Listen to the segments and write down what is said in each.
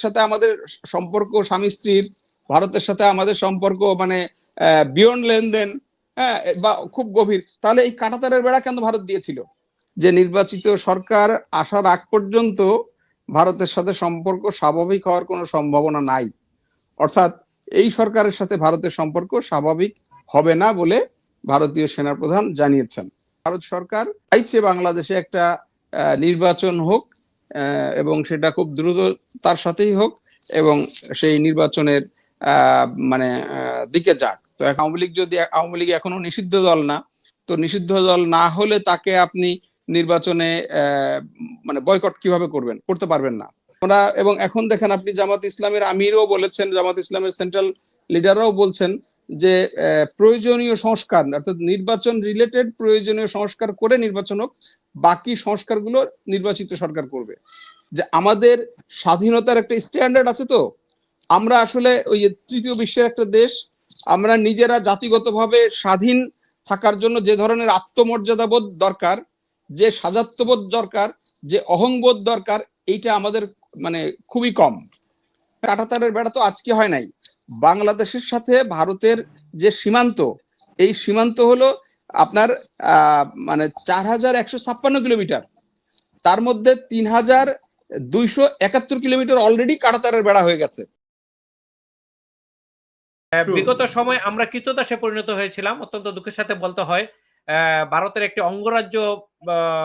সাথে আমাদের সম্পর্ক স্বামী স্ত্রীর, ভারতের সাথে আমাদের সম্পর্ক মানে বিয়ন্ড লেনদেন, হ্যাঁ, বা খুব গভীর, তাহলে এই কাঁটাতারের বেড়া কেন ভারত দিয়েছিল? যে নির্বাচিত সরকার আসার আগ পর্যন্ত ভারতের সাথে সম্পর্ক স্বাভাবিক হওয়ার কোনো সম্ভাবনা নাই, অর্থাৎ এই সরকারের সাথে ভারতের সম্পর্ক স্বাভাবিক হবে না বলে ভারতীয় সেনাপ্রধান জানিয়েছেন। ভারত সরকার চাইছে বাংলাদেশে একটা নির্বাচন হোক, এবং সেটা খুব দ্রুততার সাথেই হোক, এবং সেই নির্বাচনের মানে দিকে যাক। তো আওয়ামী লীগ যদি, আওয়ামী লীগ এখনো নিষিদ্ধ দল না, তো নিষিদ্ধ দল না হলে তাকে আপনি নির্বাচনে মানে বয়কট কিভাবে করবেন? করতে পারবেন না। এবং এখন দেখেন আপনি জামাত ইসলামের আমিরও বলেছেন, জামাত ইসলামের সেন্ট্রাল লিডাররাও বলছেন যে প্রয়োজনীয় সংস্কার, অর্থাৎ নির্বাচন রিলেটেড প্রয়োজনীয় সংস্কার করে নির্বাচন হোক, বাকি সংস্কারগুলো নির্বাচিত সরকার করবে। যে আমাদের স্বাধীনতার একটা স্ট্যান্ডার্ড আছে, তো আমরা আসলে ওই তৃতীয় বিশ্বের একটা দেশ, আমরা নিজেরা জাতিগতভাবে স্বাধীন থাকার জন্য যে ধরনের আত্মমর্যাদাবোধ দরকার, যে সাজাত্যবোধ দরকার, যে অহংবোধ দরকার, এইটা আমাদের মানে খুবই কম। কাঁটাতারের বেড়া তো আজকে হয় নাই। বাংলাদেশের সাথে ভারতের যে সীমান্ত, এই সীমান্ত হলো আপনার মানে 4156 কিলোমিটার, তার মধ্যে 3271 কিলোমিটার অলরেডি কাঁটাতারের বেড়া হয়ে গেছে। বিগত সময় আমরা কৃতদাসে পরিণত হয়েছিলাম, অত্যন্ত দুঃখের সাথে বলতে হয়। ভারতের একটি অঙ্গরাজ্য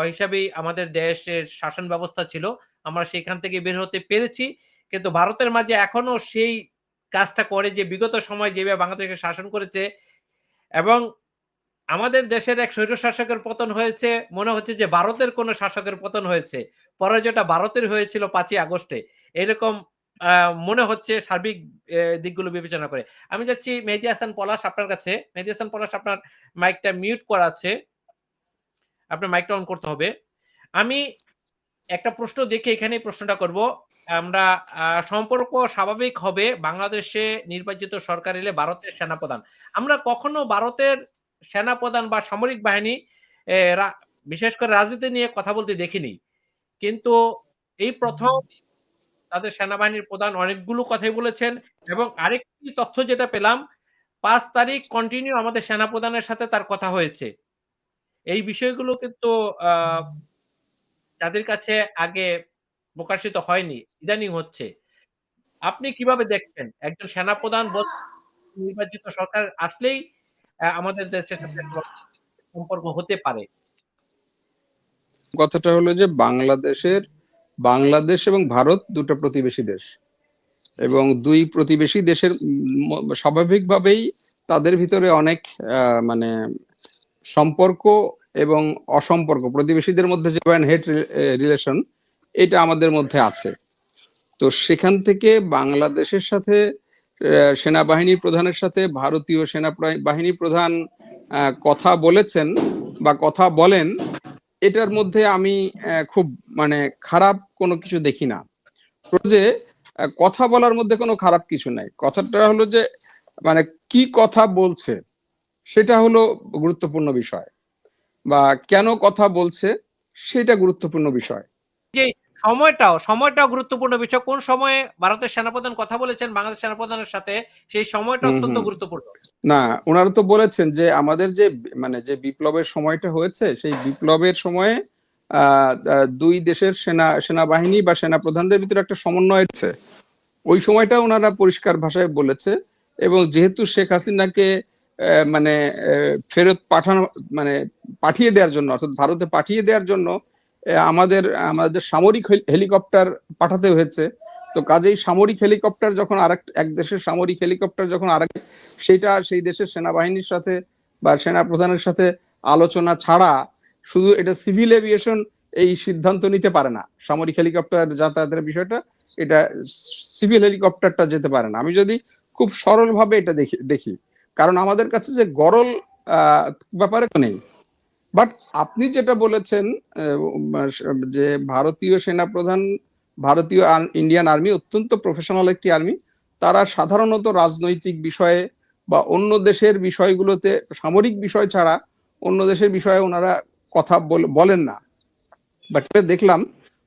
হিসাবেই আমাদের দেশের শাসন ব্যবস্থা ছিল, আমরা সেখান থেকে বের হতে পেরেছি। কিন্তু ভারতের মাঝে এখনো সেই কাজটা করে যে বিগত সময় যেভাবে বাংলাদেশকে শাসন করেছে, এবং আমাদের দেশের এক স্বৈর শাসকের পতন হয়েছে, মনে হচ্ছে যে ভারতের কোন শাসকের পতন হয়েছে, পরাজয়টা ভারতের হয়েছিল 5ই আগস্টে, এরকম মনে হচ্ছে সার্বিক দিকগুলো বিবেচনা করে। আমি যাচ্ছি মেহেদী হাসান পলাশ আপনার কাছে। মেহেদী হাসান পলাশ, আপনার মাইকটা মিউট করা আছে, আপনার মাইকটা অন করতে হবে। আমি একটা প্রশ্ন দেখে এখানেই প্রশ্নটা করব। আমরা সম্পর্ক স্বাভাবিক হবে বাংলাদেশে নির্বাচিত সরকার এলে ভারতের সেনাপ্রধান। আমরা কখনো ভারতের সেনাপ্রধান বা সামরিক বাহিনী বিশেষ করে রাজনীতি নিয়ে কথা বলতে দেখিনি, কিন্তু এই প্রথম তাদের সেনাবাহিনীর প্রধান অনেকগুলো কথাই বলেছেন। এবং আরেকটি তথ্য যেটা পেলাম, 5 তারিখ কন্টিনিউ আমাদের সেনাপ্রধানের সাথে তার কথা হয়েছে। এই বিষয়গুলো কিন্তু যাদের কাছে আগে প্রকাশিত হয়নি, ইদানিং হচ্ছে। আপনি কিভাবে দেখছেন একজন সেনাপ্রধান নির্বাচিত সরকার আসলেই আমাদের দেশের সাথে সম্পর্ক হতে পারে? কথাটা হলো যে বাংলাদেশ এবং ভারত দুটো প্রতিবেশী দেশ, এবং দুই প্রতিবেশী দেশের স্বাভাবিকভাবেই তাদের ভিতরে অনেক মানে সম্পর্ক এবং অসম্পর্ক, প্রতিবেশীদের মধ্যে যে হেড রিলেশন, এটা আমাদের মধ্যে আছে। তো সেখান থেকে বাংলাদেশের সাথে সেনাবাহিনী প্রধানের সাথে ভারতীয় সেনাবাহিনী প্রধান কথা বলেছেন বা কথা বলেন, এটার মধ্যে আমি খুব মানে খারাপ কোনো কিছু দেখি না। যে কথা বলার মধ্যে কোনো খারাপ কিছু নাই, কথাটা হলো যে মানে কি কথা বলছে সেটা হলো গুরুত্বপূর্ণ বিষয়, বা কেন কথা বলছে সেটা গুরুত্বপূর্ণ বিষয়। যে সময়টাও গুরুত্বপূর্ণ বিষয়। কোন সময়ে ভারতের সেনাপ্রধান কথা বলেছেন বাংলাদেশ সেনাপ্রধানের সাথে, সেই সময়টা অত্যন্ত গুরুত্বপূর্ণ। না, ওনারা তো বলেছেন যে আমাদের যে মানে যে বিপ্লবের সময়টা হয়েছে, সেই বিপ্লবের সময়ে দুই দেশের সেনাবাহিনী বা সেনা প্রধানদের ভিতরে একটা সমন্বয় আছে, ওই সময়টা ওনারা পরিষ্কার ভাষায় বলেছে। এবং যেহেতু শেখ হাসিনাকে মানে ফেরত মানে পাঠিয়ে দেওয়ার জন্য, অর্থাৎ ভারতে পাঠিয়ে দেওয়ার জন্য আমাদের সামরিক হেলিকপ্টার পাঠাতে হয়েছে, তো কাজেই সামরিক হেলিকপ্টার যখন এক দেশের সামরিক হেলিকপ্টার যখন সেটা সেই দেশের সেনাবাহিনীর সাথে বা সেনা প্রধানের সাথে আলোচনা ছাড়া শুধু এটা সিভিল এভিয়েশন এই সিদ্ধান্ত নিতে পারে না। সামরিক হেলিকপ্টার যাতায়াতের বিষয়টা, এটা সিভিল হেলিকপ্টারটা যেতে পারে না। আমি যদি খুব সরল ভাবে এটা দেখি, কারণ আমাদের কাছে যে গরল ব্যাপারে নেই। বাট আপনি যেটা বলেছেন যে ভারতীয় সেনাপ্রধান, ভারতীয় ইন্ডিয়ান আর্মি অত্যন্ত প্রফেশনাল একটি আর্মি, তারা সাধারণত রাজনৈতিক বিষয়ে বা অন্য দেশের বিষয়গুলোতে, সামরিক বিষয় ছাড়া অন্য দেশের বিষয়ে ওনারা কথা বলেন না। বাট দেখলাম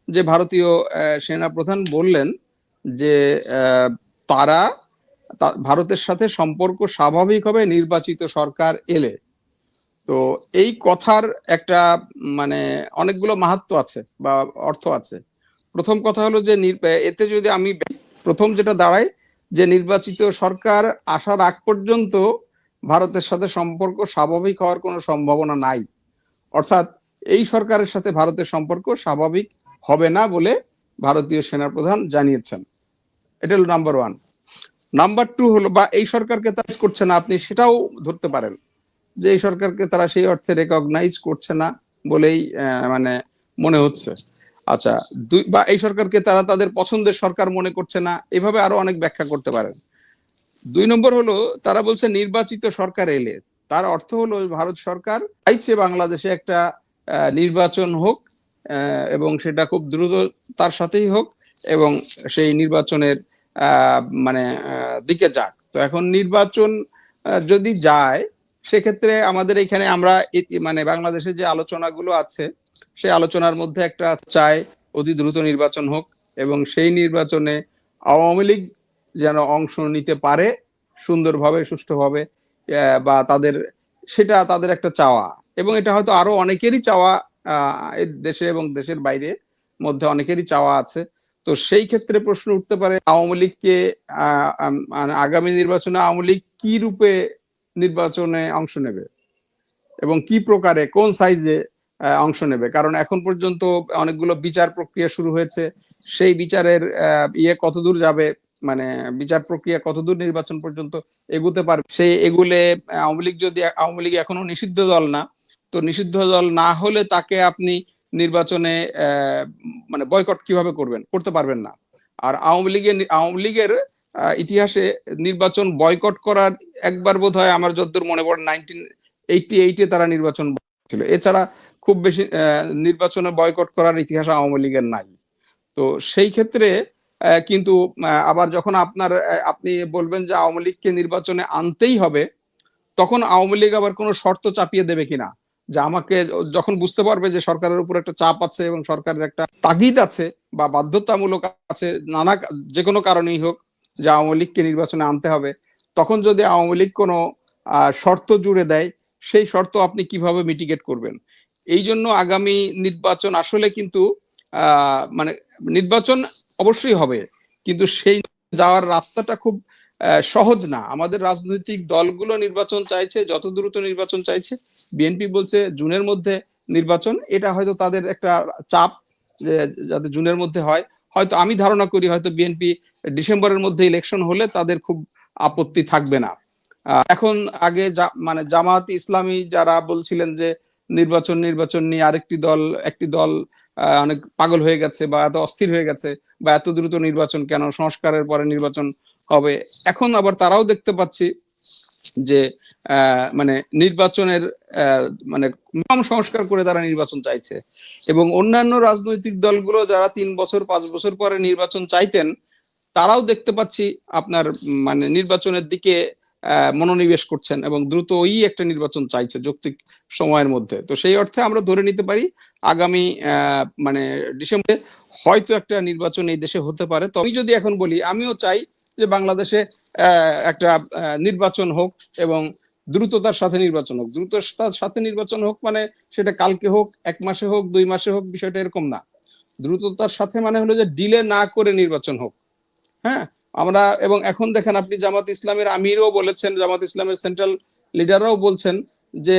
যে ভারতীয় সেনাপ্রধান বললেন যে তারা ভারতের সাথে সম্পর্ক স্বাভাবিক হবে নির্বাচিত সরকার এলে। তো এই কথার একটা মানে অনেকগুলো মাহাত্ম্য আছে বা অর্থ আছে। প্রথম কথা হলো যে এতে যদি আমি প্রথম যেটা দাঁড়ায় যে নির্বাচিত সরকার আসার আগ পর্যন্ত ভারতের সাথে সম্পর্ক স্বাভাবিক হওয়ার কোনো সম্ভাবনা নাই। অর্থাৎ এই সরকারের সাথে ভারতের সম্পর্ক স্বাভাবিক হবে না বলে ভারতীয় সেনাপ্রধান জানিয়েছেন। এটা হলো নাম্বার ওয়ান। নাম্বার টু হলো বা এই সরকারকে তাজ করছে না, আপনি সেটাও ধরতে পারেন যে এই সরকারকে তারা সেই অর্থে রেকগনাইজ করছে না বলেই মানে মনে হচ্ছে। আচ্ছা, বা এই সরকারকে তারা তাদের পছন্দের সরকার মনে করছে না, এভাবে আরো অনেক ব্যাখ্যা করতে পারেন। 2 নম্বর হলো তারা বলছে নির্বাচিত সরকার এলে, তার অর্থ হলো ভারত সরকার চাইছে বাংলাদেশে একটা নির্বাচন হোক এবং সেটা খুব দ্রুত তার সাথেই হোক এবং সেই নির্বাচনের মানে দিকে যাক। তো এখন নির্বাচন যদি যায় সেক্ষেত্রে আমাদের এখানে আমরা মানে বাংলাদেশে যে আলোচনাগুলো আছে সেই আলোচনার মধ্যে একটা চায় অতি দ্রুত নির্বাচন হোক এবং সেই নির্বাচনে আওয়ামী লীগ যেন অংশ নিতে পারে সুন্দরভাবে সুষ্ঠুভাবে, বা সেটা তাদের একটা চাওয়া এবং এটা হয়তো আরো অনেকেরই চাওয়া, দেশে এবং দেশের বাইরে মধ্যে অনেকেরই চাওয়া আছে। তো সেই ক্ষেত্রে প্রশ্ন উঠতে পারে আওয়ামী লীগকে আগামী নির্বাচনে আওয়ামী লীগ কি রূপে নির্বাচনে অংশ নেবে এবং কি প্রকারে কোন সাইজে অংশ নেবে, কারণ এখন পর্যন্ত অনেকগুলো বিচার প্রক্রিয়া শুরু হয়েছে। সেই বিচারের কতদূর যাবে, মানে বিচার প্রক্রিয়া কতদূর নির্বাচন পর্যন্ত এগুতে পারবে, সেই এগুলে আওয়ামী লীগ যদি আওয়ামী লীগ এখনো নিষিদ্ধ দল না, তো নিষিদ্ধ দল না হলে তাকে আপনি নির্বাচনে মানে বয়কট কিভাবে করতে পারবেন না। আর আওয়ামী লীগের ইতিহাসে নির্বাচন বয়কট করার একবার বোধ হয় আমার যতদূর মনে পড়ে 1988-এ তারা নির্বাচন ছিল, এছাড়া খুব বেশি নির্বাচনে বয়কট করার ইতিহাস আওয়ামী লীগের নাই। তো সেই ক্ষেত্রে কিন্তু আবার যখন আপনি বলবেন যে আওয়ামী লীগকে নির্বাচনে আনতেই হবে, তখন আওয়ামী লীগ আবার কোনো শর্ত চাপিয়ে দেবে কিনা, যে আমাকে যখন বুঝতে পারবে যে সরকারের উপর একটা চাপ আছে এবং সরকারের একটা তাগিদ আছে বা বাধ্যতামূলক আছে যে কোনো কারণেই হোক যে আওয়ামী লীগকে নির্বাচনে আনতে হবে, তখন যদি আওয়ামী লীগ কোনো শর্ত জুড়ে দেয়, সেই শর্ত আপনি কিভাবে মিটিগেট করবেন। এই জন্য আগামী নির্বাচন আসলে কিন্তু মানে নির্বাচন অবশ্যই হবে, কিন্তু সেই যাওয়ার রাস্তাটা খুব সহজ না। আমাদের রাজনৈতিক দলগুলো নির্বাচন চাইছে, যত দ্রুত নির্বাচন চাইছে। বিএনপি বলছে জুনের মধ্যে নির্বাচন, এটা হয়তো তাদের একটা চাপ যে যাতে জুনের মধ্যে হয়। হয়তো আমি ধারণা করি হয়তো বিএনপি ডিসেম্বরের মধ্যে ইলেকশন হলে তাদের খুব আপত্তি থাকবে না। এখন আগে মানে জামাত ইসলামী যারা বলছিলেন যে নির্বাচন নিয়ে একটি দল অনেক পাগল হয়ে গেছে বা এত অস্থির হয়ে গেছে বা এত দ্রুত নির্বাচন কেন, সংস্কারের পরে নির্বাচন হবে। এখন আবার তারাও দেখতে পাচ্ছি যে মানে নির্বাচনের মানে নিয়ম সংস্কার করে তারা নির্বাচন চাইছে এবং অন্যান্য রাজনৈতিক দলগুলো যারা 3 বছর 5 বছর পরে নির্বাচন চাইতেন, তারাও দেখতে পাচ্ছি আপনার মানে নির্বাচনের দিকে মনোনিবেশ করছেন এবং দ্রুতই একটা নির্বাচন চাইছে যৌক্তিক সময়ের মধ্যে। তো সেই অর্থে আমরা ধরে নিতে পারি আগামী মানে ডিসেম্বরে হয়তো একটা নির্বাচন এই দেশে হতে পারে। তো আমি যদি এখন বলি, আমিও চাই যে বাংলাদেশে একটা নির্বাচন হোক এবং দ্রুততার সাথে নির্বাচন হোক। দ্রুততার সাথে নির্বাচন হোক মানে সেটা কালকে হোক, 1 মাসে হোক, 2 মাসে হোক, বিষয়টা এরকম না। দ্রুততার সাথে মানে হলো যে ডিলে না করে নির্বাচন হোক। হ্যাঁ, আমরা এবং এখন দেখেন আপনি জামাত ইসলামের আমিরও বলেছেন, জামাত ইসলামের সেন্ট্রাল লিডাররাও বলছেন যে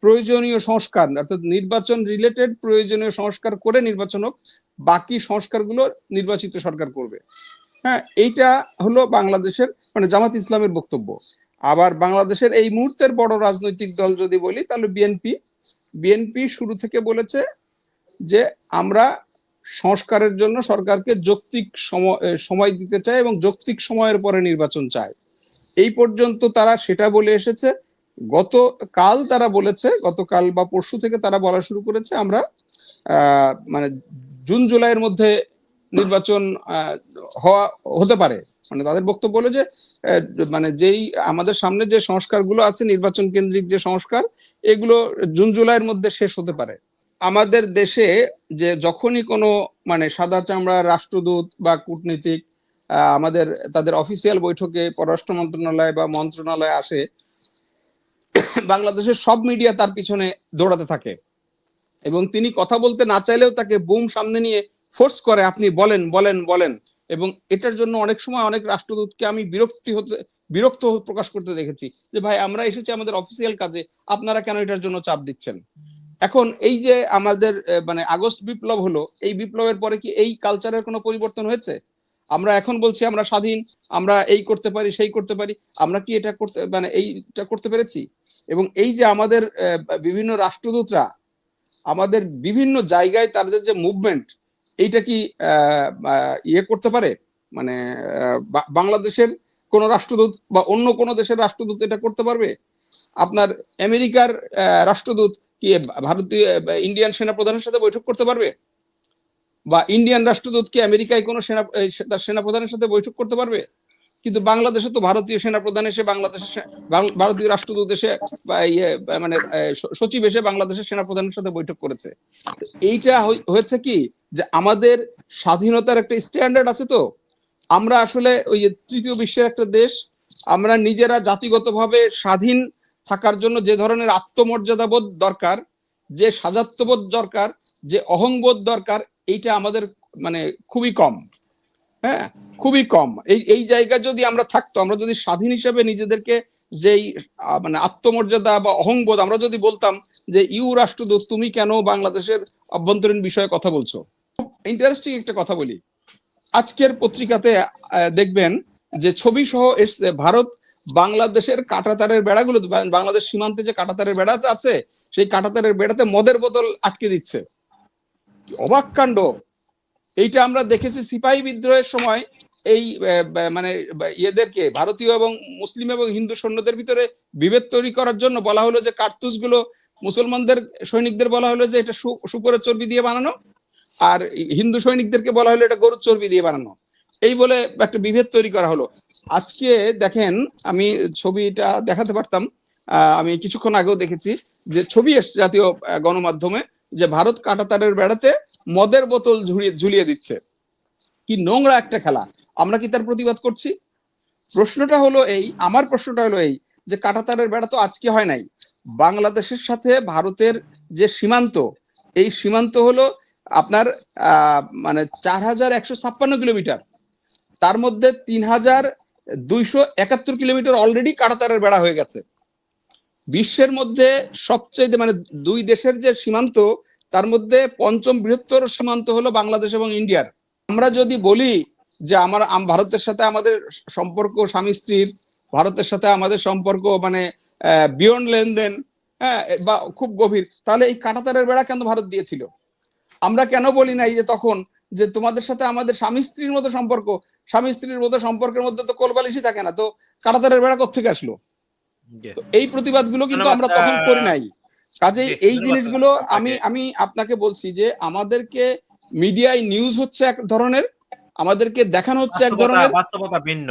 প্রয়োজনীয় সংস্কার অর্থাৎ নির্বাচন রিলেটেড প্রয়োজনীয় সংস্কার করে নির্বাচন হোক, বাকি সংস্কারগুলো নির্বাচিত সরকার করবে। হ্যাঁ, এইটা হলো বাংলাদেশের মানে জামাত ইসলামের বক্তব্য। আবার বাংলাদেশের এই মুহূর্তের বড় রাজনৈতিক দল যদি বলি তাহলে বিএনপি শুরু থেকে বলেছে যে আমরা সংস্কারের জন্য সরকারকে যৌক্তিক সময় দিতে চায় এবং যৌক্তিক সময়ের পরে নির্বাচন চায়। এই পর্যন্ত তারা সেটা বলে এসেছে। গতকাল বা পরশু থেকে তারা বলা শুরু করেছে আমরা মানে জুন জুলাইয়ের মধ্যে নির্বাচন হতে পারে। মানে তাদের বক্তব্য হলো যে মানে যেই আমাদের সামনে যে সংস্কারগুলো আছে নির্বাচন কেন্দ্রিক যে সংস্কার, এগুলো জুন জুলাইয়ের মধ্যে শেষ হতে পারে। আমাদের দেশে যে যখনই কোনো মানে সাদা চামড়া রাষ্ট্রদূত বা কূটনীতিক আমাদের তাদের অফিসিয়াল বৈঠকে পররাষ্ট্র মন্ত্রণালয় বা মন্ত্রণালয় আসে, বাংলাদেশের সব মিডিয়া তার পিছনে দৌড়াতে থাকে এবং তিনি কথা বলতে না চাইলেও তাকে বুম সামনে নিয়ে ফোর্স করে, আপনি বলেন বলেন বলেন। এবং এটার জন্য অনেক সময় অনেক রাষ্ট্রদূতকে আমি বিরক্ত প্রকাশ করতে দেখেছি যে ভাই আমরা এসেছি আমাদের অফিসিয়াল কাজে, আপনারা কেন এটার জন্য চাপ দিচ্ছেন। এখন এই যে আমাদের মানে আগস্ট বিপ্লব হলো, এই বিপ্লবের পরে কি এই কালচারের কোনো পরিবর্তন হয়েছে? আমরা এখন বলছি আমরা স্বাধীন, আমরা এই করতে পারি সেই করতে পারি, আমরা কি এটা করতে মানে এইটা করতে পেরেছি? এবং এই যে আমাদের বিভিন্ন রাষ্ট্রদূতরা আমাদের বিভিন্ন জায়গায় তাদের যে মুভমেন্ট, এইটা কি ইয়ে করতে পারে? মানে বাংলাদেশের কোন রাষ্ট্রদূত বা অন্য কোন দেশের রাষ্ট্রদূত এটা করতে পারবে? আপনার আমেরিকার রাষ্ট্রদূত কি ভারতীয় ইন্ডিয়ান সেনাপ্রধানের সাথে বৈঠক করতে পারবে? বা ইন্ডিয়ান রাষ্ট্রদূত কি আমেরিকায় কোনো তার সেনাপ্রধানের সাথে বৈঠক করতে পারবে? কিন্তু বাংলাদেশে তো ভারতীয় সেনাপ্রধান এসে বাংলাদেশের ভারতীয় রাষ্ট্রদূত এসে বা ইয়ে মানে সচিব এসে বাংলাদেশের সেনাপ্রধানের সাথে বৈঠক করেছে। এইটা হয়েছে কি যে আমাদের স্বাধীনতার একটা স্ট্যান্ডার্ড আছে, তো আমরা আসলে ওই তৃতীয় বিশ্বের একটা দেশ, আমরা নিজেরা জাতিগতভাবে স্বাধীন থাকার জন্য যে ধরনের আত্মমর্যাদাবোধ দরকার, যে সাজাত্যবোধ দরকার, যে অহংবোধ দরকার, এইটা আমাদের মানে খুবই কম। হ্যাঁ, খুবই কম। এই জায়গায় যদি আমরা থাকতো, আমরা যদি স্বাধীন হিসেবে নিজেদেরকে যেই মানে আত্মমর্যাদা বা অহংবোধ, আমরা যদি বলতাম যে ইউ রাষ্ট্রদূত তুমি কেন বাংলাদেশের অভ্যন্তরীণ বিষয়ে কথা বলছো। খুব ইন্টারেস্টিং একটা কথা বলি, আজকের পত্রিকাতে দেখবেন যে ছবি সহ এসছে ভারত বাংলাদেশের কাঁটাতারের বেড়াগুলো, বাংলাদেশ সীমান্তে যে কাঁটাতারের বেড়া আছে সেই কাঁটাতারের বেড়াতে মদের বোতল আটকে দিচ্ছে। অবাক কাণ্ড। এইটা আমরা দেখেছি সিপাহী বিদ্রোহের সময়, এই মানে ইয়েদেরকে ভারতীয় এবং মুসলিম এবং হিন্দু সৈন্যদের ভিতরে বিভেদ তৈরি করার জন্য বলা হলো যে কার্তুজ গুলো মুসলমানদের সৈনিকদের বলা হলো যে এটা শুকরের চর্বি দিয়ে বানানো, আর হিন্দু সৈনিকদেরকে বলা হলো এটা গরুর চর্বি দিয়ে বানানো। এই বলে একটা বিভেদ তৈরি করা হলো। আজকে দেখেন, আমি ছবিটা দেখাতে পারতাম, আমি কিছুক্ষণ আগেও দেখেছি যে ছবি এসছে জাতীয় গণমাধ্যমে যে ভারত কাঁটাতারের বেড়াতে মদের বোতল ঝুলিয়ে দিচ্ছে। কি নোংরা একটা খেলা! আমরা কি তার প্রতিবাদ করছি? প্রশ্নটা হলো এই, আমার প্রশ্নটা হলো এই যে কাঁটাতারের বেড়া তো আজকে হয় নাই। বাংলাদেশের সাথে ভারতের যে সীমান্ত, এই সীমান্ত হলো আপনার মানে 4156 কিলোমিটার, তার মধ্যে 3271 কিলোমিটার অলরেডি কাঁটাতারের বেড়া হয়ে গেছে। বিশ্বের মধ্যে সবচেয়ে মানে দুই দেশের যে সীমান্ত, তার মধ্যে পঞ্চম বৃহত্তর সীমান্ত হলো বাংলাদেশ এবং ইন্ডিয়ার। আমরা যদি বলি যে ভারতের সাথে আমাদের সম্পর্ক স্বামী স্ত্রীর, ভারতের সাথে আমাদের সম্পর্ক মানে বিয়ন্ড লেনদেন, হ্যাঁ, বা খুব গভীর, তাহলে এই কাঁটাতারের বেড়া কেন ভারত দিয়েছিল? আমরা কেন বলি নাই যে তখন যে তোমাদের সাথে আমাদের স্বামী স্ত্রীর মতো সম্পর্ক, স্বামী স্ত্রীর মতো সম্পর্কের মধ্যে তো কোলবালিশই থাকে না, তো কাঁটাতারের বেড়া কোথেকে আসলো? তো এই প্রতিবাদগুলো কিন্তু আমরা তখন করি নাই। কাজেই এই জিনিসগুলো আমি আমি আপনাকে বলছি যে আমাদেরকে মিডিয়ায় নিউজ হচ্ছে এক ধরনের, আমাদেরকে দেখানো হচ্ছে এক ধরনের, বাস্তবতা ভিন্ন।